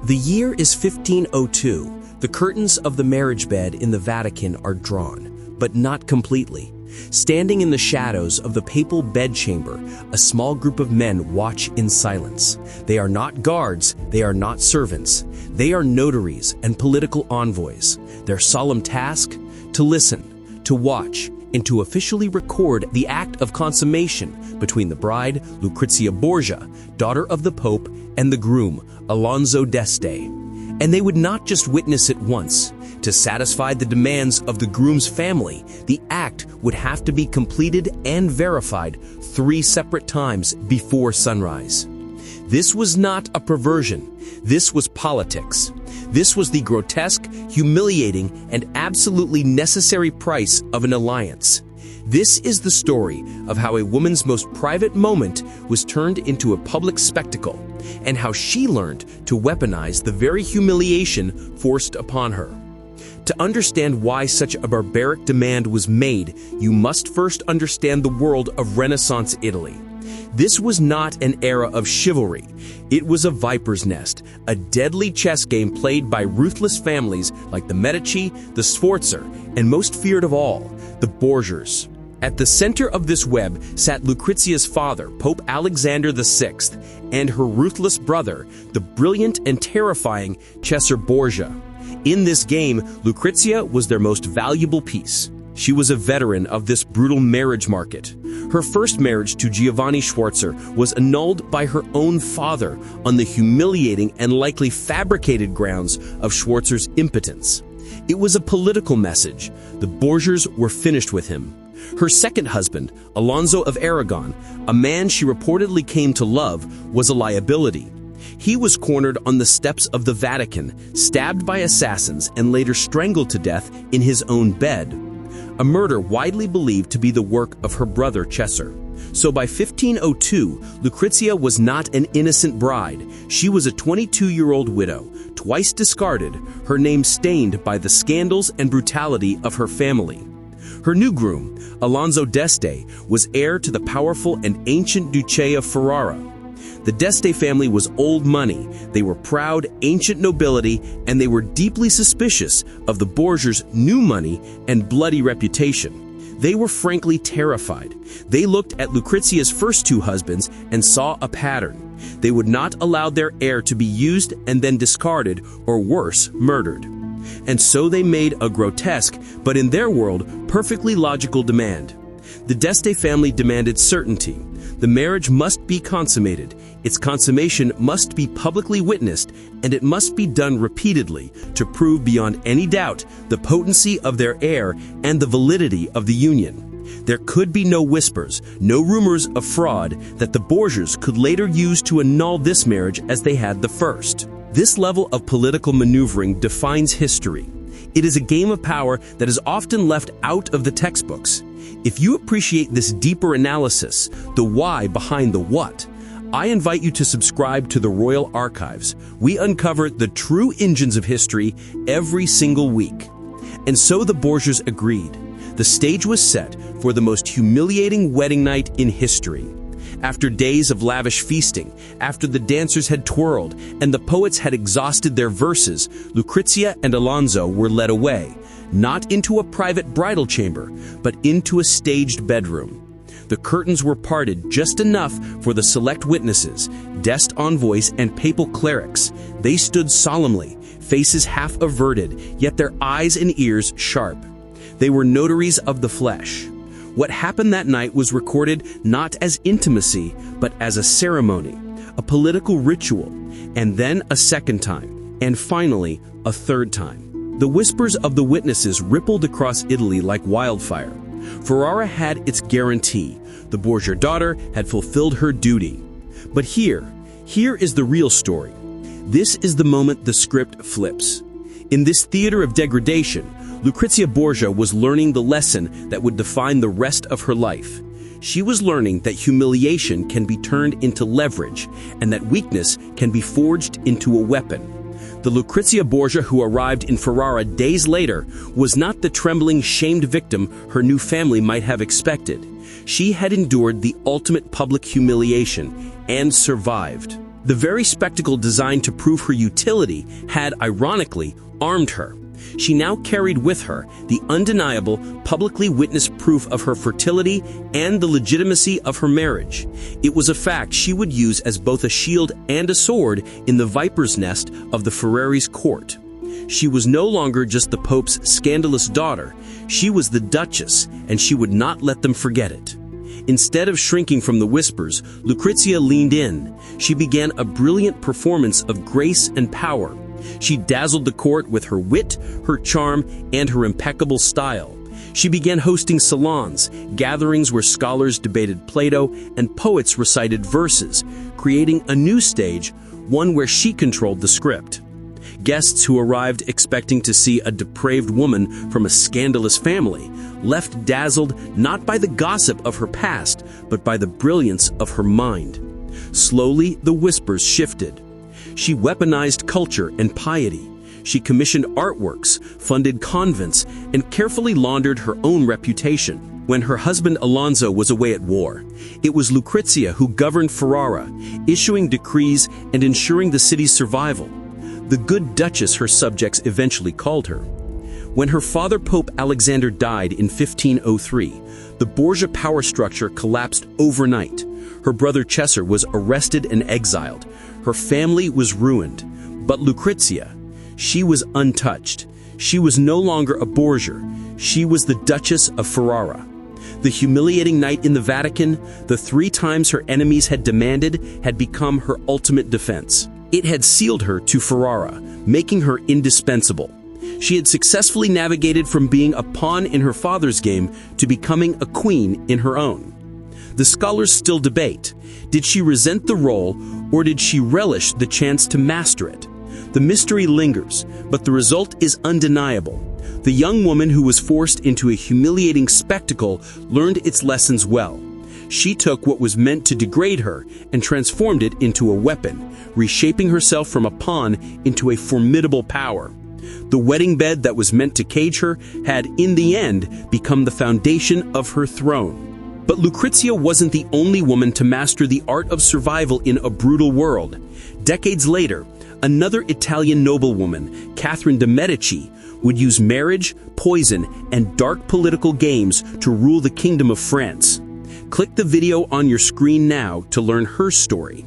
The year is 1502. The curtains of the marriage bed in the Vatican are drawn, but not completely. Standing in the shadows of the papal bedchamber, a small group of men watch in silence. They are not guards, they are not servants. They are notaries and political envoys. Their solemn task? To listen, to watch, and to officially record the act of consummation between the bride, Lucrezia Borgia, daughter of the Pope, and the groom, Alonso d'Este. And they would not just witness it once. To satisfy the demands of the groom's family, the act would have to be completed and verified 3 separate times before sunrise. This was not a perversion. This was politics. This was the grotesque, humiliating, and absolutely necessary price of an alliance. This is the story of how a woman's most private moment was turned into a public spectacle, and how she learned to weaponize the very humiliation forced upon her. To understand why such a barbaric demand was made, you must first understand the world of Renaissance Italy. This was not an era of chivalry. It was a viper's nest, a deadly chess game played by ruthless families like the Medici, the Sforza, and most feared of all, the Borgias. At the center of this web sat Lucrezia's father, Pope Alexander VI, and her ruthless brother, the brilliant and terrifying Cesare Borgia. In this game, Lucrezia was their most valuable piece. She was a veteran of this brutal marriage market. Her first marriage to Giovanni Sforza was annulled by her own father on the humiliating and likely fabricated grounds of Sforza's impotence. It was a political message. The Borgias were finished with him. Her second husband, Alonso of Aragon, a man she reportedly came to love, was a liability. He was cornered on the steps of the Vatican, stabbed by assassins, and later strangled to death in his own bed. A murder widely believed to be the work of her brother Cesare. So by 1502, Lucrezia was not an innocent bride. She was a 22-year-old widow, twice discarded, her name stained by the scandals and brutality of her family. Her new groom, Alonso d'Este, was heir to the powerful and ancient Duchy of Ferrara. The d'Este family was old money. They were proud, ancient nobility, and they were deeply suspicious of the Borgias' new money and bloody reputation. They were frankly terrified. They looked at Lucrezia's first 2 husbands and saw a pattern. They would not allow their heir to be used and then discarded, or worse, murdered. And so they made a grotesque, but in their world, perfectly logical demand. The d'Este family demanded certainty. The marriage must be consummated. Its consummation must be publicly witnessed, and it must be done repeatedly to prove beyond any doubt the potency of their heir and the validity of the union. There could be no whispers, no rumors of fraud that the Borgias could later use to annul this marriage as they had the first. This level of political maneuvering defines history. It is a game of power that is often left out of the textbooks. If you appreciate this deeper analysis, the why behind the what, I invite you to subscribe to the Royal Archives. We uncover the true engines of history every single week. And so the Borgias agreed. The stage was set for the most humiliating wedding night in history. After days of lavish feasting, after the dancers had twirled and the poets had exhausted their verses, Lucrezia and Alonso were led away, not into a private bridal chamber, but into a staged bedroom. The curtains were parted just enough for the select witnesses, desk envoys, and papal clerics. They stood solemnly, faces half averted, yet their eyes and ears sharp. They were notaries of the flesh. What happened that night was recorded not as intimacy, but as a ceremony, a political ritual, and then a second time, and finally, a third time. The whispers of the witnesses rippled across Italy like wildfire. Ferrara had its guarantee. The Borgia daughter had fulfilled her duty. But here is the real story. This is the moment the script flips. In this theater of degradation, Lucrezia Borgia was learning the lesson that would define the rest of her life. She was learning that humiliation can be turned into leverage, and that weakness can be forged into a weapon. The Lucrezia Borgia who arrived in Ferrara days later was not the trembling, shamed victim her new family might have expected. She had endured the ultimate public humiliation and survived. The very spectacle designed to prove her utility had, ironically, armed her. She now carried with her the undeniable, publicly witnessed proof of her fertility and the legitimacy of her marriage. It was a fact she would use as both a shield and a sword in the viper's nest of the Ferrari's court. She was no longer just the Pope's scandalous daughter. She was the Duchess, and she would not let them forget it. Instead of shrinking from the whispers, Lucrezia leaned in. She began a brilliant performance of grace and power. She dazzled the court with her wit, her charm, and her impeccable style. She began hosting salons, gatherings where scholars debated Plato and poets recited verses, creating a new stage, one where she controlled the script. Guests who arrived expecting to see a depraved woman from a scandalous family left dazzled not by the gossip of her past, but by the brilliance of her mind. Slowly, the whispers shifted. She weaponized culture and piety. She commissioned artworks, funded convents, and carefully laundered her own reputation. When her husband Alonso was away at war, it was Lucrezia who governed Ferrara, issuing decrees and ensuring the city's survival. The good Duchess her subjects eventually called her. When her father Pope Alexander died in 1503, the Borgia power structure collapsed overnight. Her brother Cesar was arrested and exiled. Her family was ruined. But Lucrezia, she was untouched. She was no longer a Borgia. She was the Duchess of Ferrara. The humiliating night in the Vatican, the 3 times her enemies had demanded, had become her ultimate defense. It had sealed her to Ferrara, making her indispensable. She had successfully navigated from being a pawn in her father's game to becoming a queen in her own. The scholars still debate. Did she resent the role, or did she relish the chance to master it? The mystery lingers, but the result is undeniable. The young woman who was forced into a humiliating spectacle learned its lessons well. She took what was meant to degrade her and transformed it into a weapon, reshaping herself from a pawn into a formidable power. The wedding bed that was meant to cage her had, in the end, become the foundation of her throne. But Lucrezia wasn't the only woman to master the art of survival in a brutal world. Decades later, another Italian noblewoman, Catherine de' Medici, would use marriage, poison, and dark political games to rule the Kingdom of France. Click the video on your screen now to learn her story.